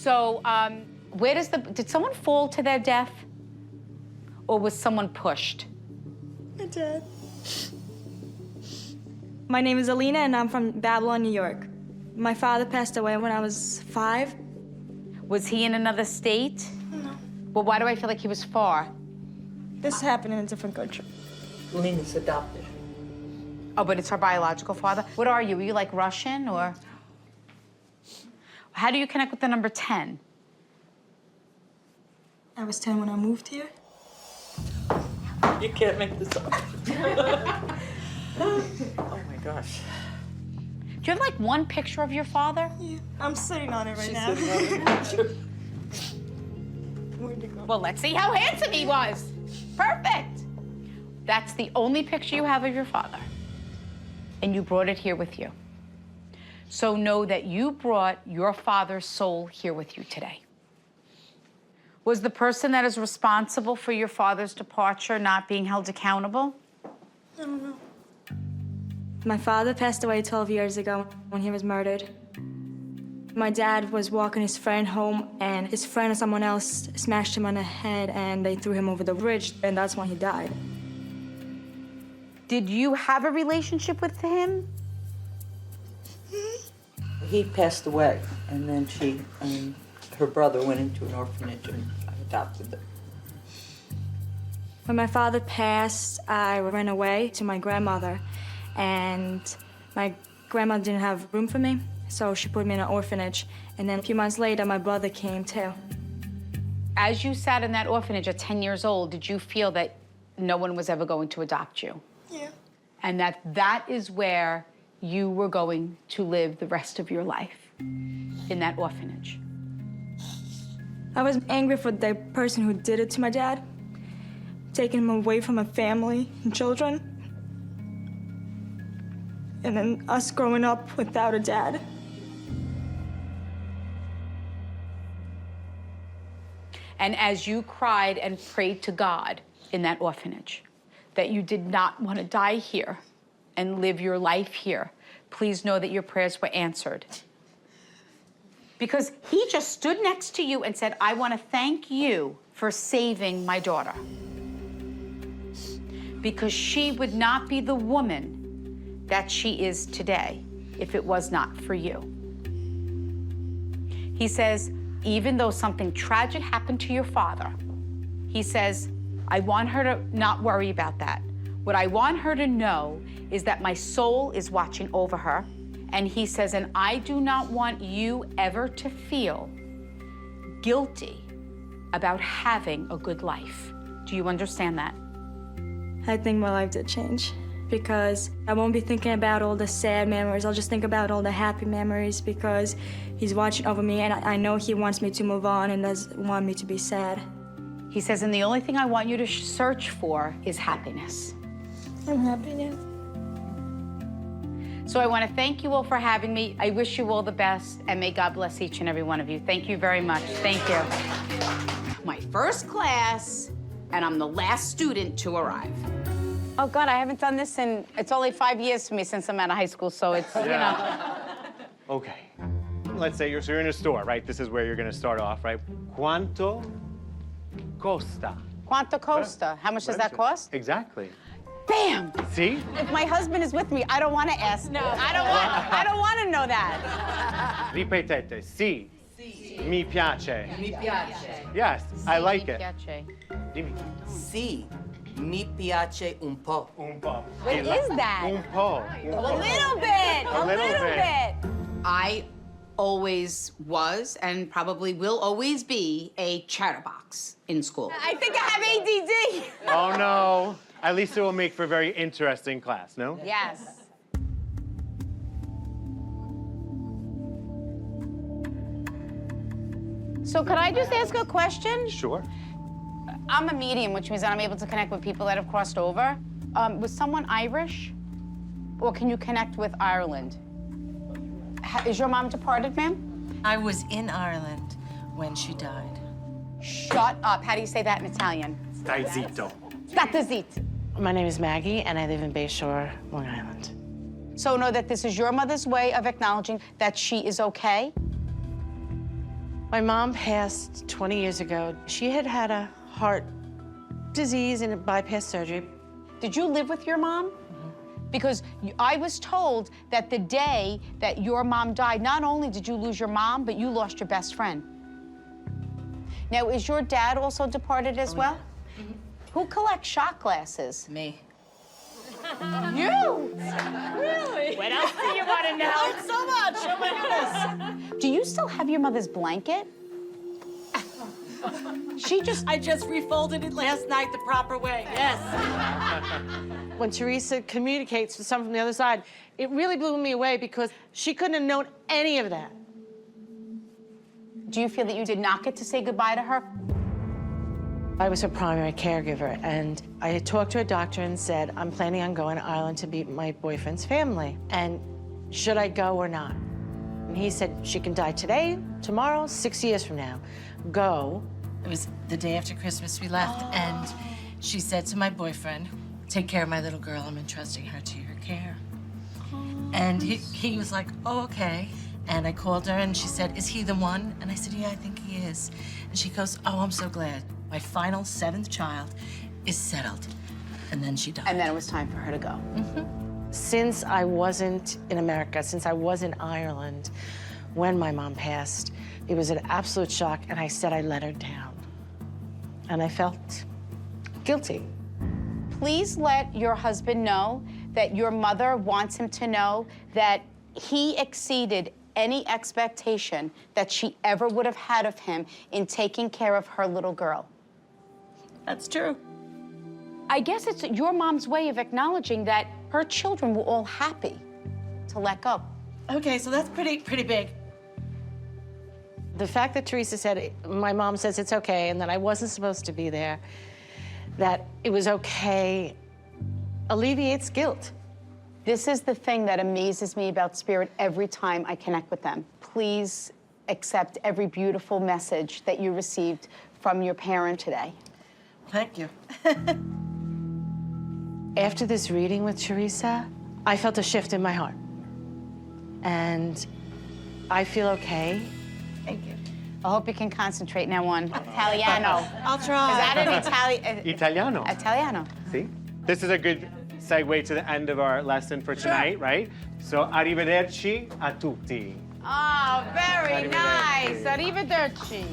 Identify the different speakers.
Speaker 1: So, did someone fall to their death? Or was someone pushed?
Speaker 2: My dad. My name is Alina, and I'm from Babylon, New York. My father passed away when I was 5.
Speaker 1: Was he in another state?
Speaker 2: No.
Speaker 1: Well, why do I feel like he was far?
Speaker 2: This happened in a different country.
Speaker 3: Alina's adopted.
Speaker 1: Oh, but it's her biological father? What are you? Are you like Russian or? How do you connect with the number 10?
Speaker 2: I was 10 when I moved here.
Speaker 3: You can't make this up. Oh my gosh.
Speaker 1: Do you have like one picture of your father?
Speaker 2: Yeah, I'm sitting on it right
Speaker 3: She's
Speaker 2: now.
Speaker 3: sitting on the picture.
Speaker 2: Where'd it go?
Speaker 1: Well, let's see how handsome he was. Perfect. That's the only picture you have of your father. And you brought it here with you. So know that you brought your father's soul here with you today. Was the person that is responsible for your father's departure not being held accountable?
Speaker 2: I don't know. My father passed away 12 years ago when he was murdered. My dad was walking his friend home, and his friend or someone else smashed him on the head, and they threw him over the bridge, and that's when he died.
Speaker 1: Did you have a relationship with him?
Speaker 3: He passed away, and then her brother went into an orphanage and adopted them.
Speaker 2: When my father passed, I ran away to my grandmother, and my grandma didn't have room for me, so she put me in an orphanage. And then a few months later, my brother came too.
Speaker 1: As you sat in that orphanage at 10 years old, did you feel that no one was ever going to adopt you?
Speaker 2: Yeah.
Speaker 1: And that is where you were going to live the rest of your life, in that orphanage.
Speaker 2: I was angry for the person who did it to my dad, taking him away from a family and children. And then us growing up without a dad.
Speaker 1: And as you cried and prayed to God in that orphanage, that you did not want to die here and live your life here, please know that your prayers were answered. Because he just stood next to you and said, I want to thank you for saving my daughter. Because she would not be the woman that she is today if it was not for you. He says, even though something tragic happened to your father, he says, I want her to not worry about that. What I want her to know is that my soul is watching over her. And he says, and I do not want you ever to feel guilty about having a good life. Do you understand that?
Speaker 2: I think my life did change because I won't be thinking about all the sad memories. I'll just think about all the happy memories because he's watching over me, and I know he wants me to move on and doesn't want me to be sad.
Speaker 1: He says, and the only thing I want you to search for is happiness.
Speaker 2: I'm happy now.
Speaker 1: So I want to thank you all for having me. I wish you all the best, and may God bless each and every one of you. Thank you very much. Thank you. My first class, and I'm the last student to arrive. Oh, God, I haven't done this in, it's only 5 years for me since I'm out of high school, so it's, you know.
Speaker 4: Okay. Let's say you're in a store, right? This is where you're going to start off, right? Quanto costa?
Speaker 1: Quanto costa? How much does that cost?
Speaker 4: Exactly.
Speaker 1: Bam!
Speaker 4: See?
Speaker 1: If my husband is with me, I don't want to ask. No. I don't want to know that.
Speaker 4: Ripetete. Sì.
Speaker 3: Sì.
Speaker 4: Mi piace.
Speaker 3: Mi piace.
Speaker 4: Yes, I like
Speaker 1: Mi
Speaker 4: it.
Speaker 1: piace.
Speaker 4: Dimmi.
Speaker 3: Sì. Mi piace un po'.
Speaker 4: Un po'.
Speaker 1: What is that?
Speaker 4: Un po'.
Speaker 1: A little bit. A little bit.
Speaker 5: I always was and probably will always be a chatterbox in school.
Speaker 1: I think I have ADD.
Speaker 4: Oh, no. At least it will make for a very interesting class, no?
Speaker 1: Yes. So could I just ask a question?
Speaker 4: Sure.
Speaker 1: I'm a medium, which means that I'm able to connect with people that have crossed over. Was someone Irish? Or can you connect with Ireland? Is your mom departed, ma'am?
Speaker 6: I was in Ireland when she died.
Speaker 1: Shut up. How do you say that in Italian?
Speaker 4: Stai zitto.
Speaker 1: State zitto.
Speaker 6: My name is Maggie, and I live in Bayshore, Long Island.
Speaker 1: So know that this is your mother's way of acknowledging that she is okay.
Speaker 6: My mom passed 20 years ago. She had had a heart disease and a bypass surgery.
Speaker 1: Did you live with your mom? Because I was told that the day that your mom died, not only did you lose your mom, but you lost your best friend. Now, is your dad also departed as well?
Speaker 6: Yeah.
Speaker 1: Who collects shot glasses?
Speaker 6: Me.
Speaker 1: You? Really? What else do you want to know?
Speaker 6: I learned so much. Oh my goodness.
Speaker 1: Do you still have your mother's blanket?
Speaker 7: I just refolded it last night the proper way, yes.
Speaker 6: When Theresa communicates with someone from the other side, it really blew me away because she couldn't have known any of that.
Speaker 1: Do you feel that you did not get to say goodbye to her?
Speaker 6: I was her primary caregiver, and I had talked to a doctor and said, I'm planning on going to Ireland to meet my boyfriend's family, and should I go or not? And he said, she can die today, tomorrow, 6 years from now. Go.
Speaker 7: It was the day after Christmas we left, and she said to my boyfriend, take care of my little girl, I'm entrusting her to your care. And he was like, oh, okay. And I called her and she said, is he the one? And I said, yeah, I think he is. And she goes, oh, I'm so glad. My final 7th child is settled. And then she died.
Speaker 1: And then it was time for her to go.
Speaker 6: Since I wasn't in America, since I was in Ireland when my mom passed, it was an absolute shock, and I said I let her down. And I felt guilty.
Speaker 1: Please let your husband know that your mother wants him to know that he exceeded any expectation that she ever would have had of him in taking care of her little girl.
Speaker 7: That's true.
Speaker 1: I guess it's your mom's way of acknowledging that her children were all happy to let go.
Speaker 7: Okay, so that's pretty big.
Speaker 6: The fact that Theresa said, my mom says it's okay, and that I wasn't supposed to be there, that it was okay, alleviates guilt.
Speaker 1: This is the thing that amazes me about Spirit every time I connect with them. Please accept every beautiful message that you received from your parent today.
Speaker 7: Thank you.
Speaker 6: After this reading with Theresa, I felt a shift in my heart. And I feel okay.
Speaker 7: Thank you.
Speaker 1: I hope you can concentrate now on Italiano.
Speaker 7: I'll try.
Speaker 1: Is that an
Speaker 4: Italiano.
Speaker 1: Italiano.
Speaker 4: See? This is a good segue to the end of our lesson for tonight, right? So, arrivederci a tutti.
Speaker 1: Oh, very
Speaker 4: Arrivederci.
Speaker 1: nice. Arrivederci.